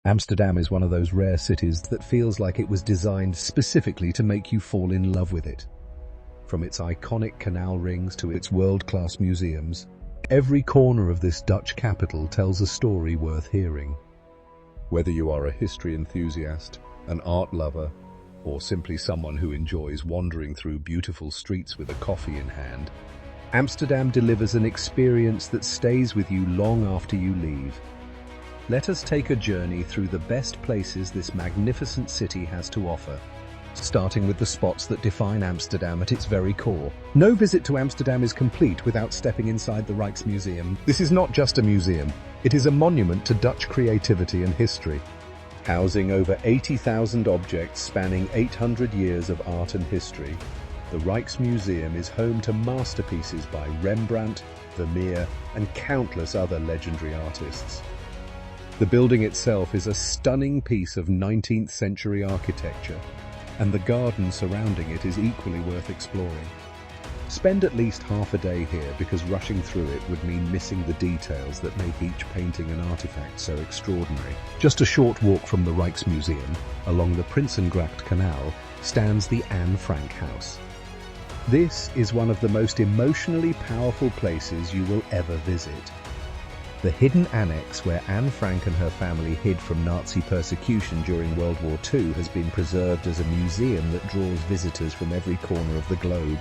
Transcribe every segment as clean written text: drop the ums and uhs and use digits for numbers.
Amsterdam is one of those rare cities that feels like it was designed specifically to make you fall in love with it. From its iconic canal rings to its world-class museums, every corner of this Dutch capital tells a story worth hearing. Whether you are a history enthusiast, an art lover, or simply someone who enjoys wandering through beautiful streets with a coffee in hand, Amsterdam delivers an experience that stays with you long after you leave. Let us take a journey through the best places this magnificent city has to offer, starting with the spots that define Amsterdam at its very core. No visit to Amsterdam is complete without stepping inside the Rijksmuseum. This is not just a museum, it is a monument to Dutch creativity and history. Housing over 80,000 objects spanning 800 years of art and history, the Rijksmuseum is home to masterpieces by Rembrandt, Vermeer, and countless other legendary artists. The building itself is a stunning piece of 19th century architecture, and the garden surrounding it is equally worth exploring. Spend at least half a day here because rushing through it would mean missing the details that make each painting and artifact so extraordinary. Just a short walk from the Rijksmuseum, along the Prinsengracht Canal, stands the Anne Frank House. This is one of the most emotionally powerful places you will ever visit. The hidden annex where Anne Frank and her family hid from Nazi persecution during World War II has been preserved as a museum that draws visitors from every corner of the globe.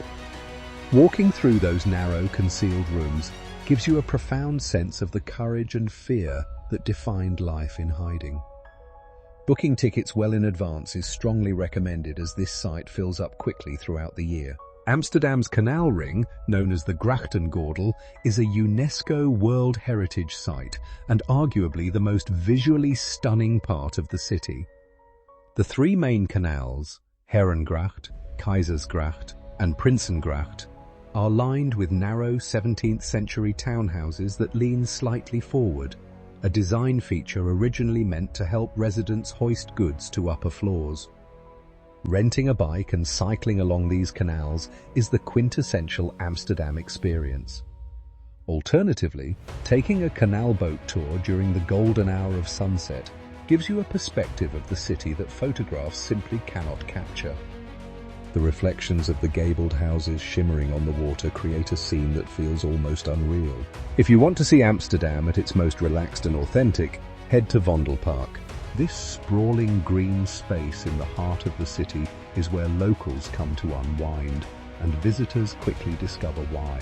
Walking through those narrow, concealed rooms gives you a profound sense of the courage and fear that defined life in hiding. Booking tickets well in advance is strongly recommended as this site fills up quickly throughout the year. Amsterdam's canal ring, known as the Grachtengordel, is a UNESCO World Heritage Site and arguably the most visually stunning part of the city. The three main canals, Herengracht, Keizersgracht, and Prinsengracht, are lined with narrow 17th century townhouses that lean slightly forward, a design feature originally meant to help residents hoist goods to upper floors. Renting a bike and cycling along these canals is the quintessential Amsterdam experience. Alternatively, taking a canal boat tour during the golden hour of sunset gives you a perspective of the city that photographs simply cannot capture. The reflections of the gabled houses shimmering on the water create a scene that feels almost unreal. If you want to see Amsterdam at its most relaxed and authentic, head to Vondelpark. This sprawling green space in the heart of the city is where locals come to unwind, and visitors quickly discover why.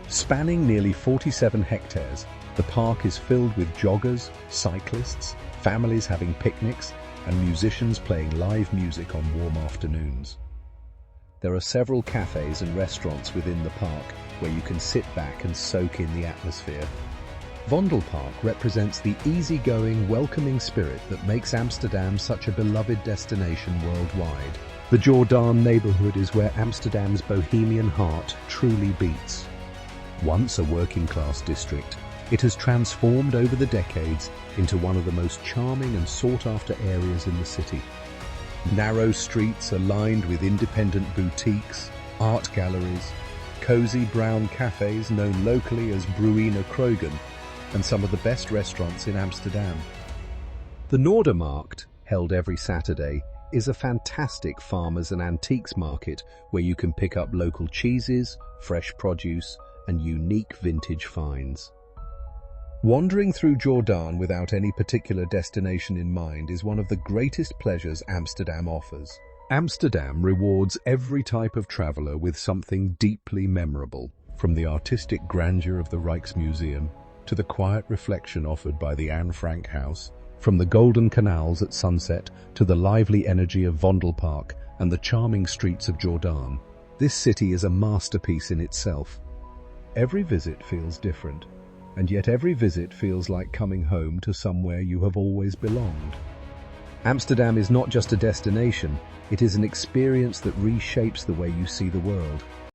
Spanning nearly 47 hectares, the park is filled with joggers, cyclists, families having picnics, and musicians playing live music on warm afternoons. There are several cafes and restaurants within the park where you can sit back and soak in the atmosphere. Vondelpark represents the easygoing, welcoming spirit that makes Amsterdam such a beloved destination worldwide. The Jordaan neighborhood is where Amsterdam's bohemian heart truly beats. Once a working-class district, it has transformed over the decades into one of the most charming and sought-after areas in the city. Narrow streets are lined with independent boutiques, art galleries, cozy brown cafes known locally as Bruine Kroegen, and some of the best restaurants in Amsterdam. The Noordermarkt, held every Saturday, is a fantastic farmers and antiques market where you can pick up local cheeses, fresh produce, and unique vintage finds. Wandering through Jordaan without any particular destination in mind is one of the greatest pleasures Amsterdam offers. Amsterdam rewards every type of traveler with something deeply memorable, from the artistic grandeur of the Rijksmuseum to the quiet reflection offered by the Anne Frank House, from the golden canals at sunset to the lively energy of Vondelpark and the charming streets of Jordaan. This city is a masterpiece in itself. Every visit feels different, and yet every visit feels like coming home to somewhere you have always belonged. Amsterdam is not just a destination, it is an experience that reshapes the way you see the world.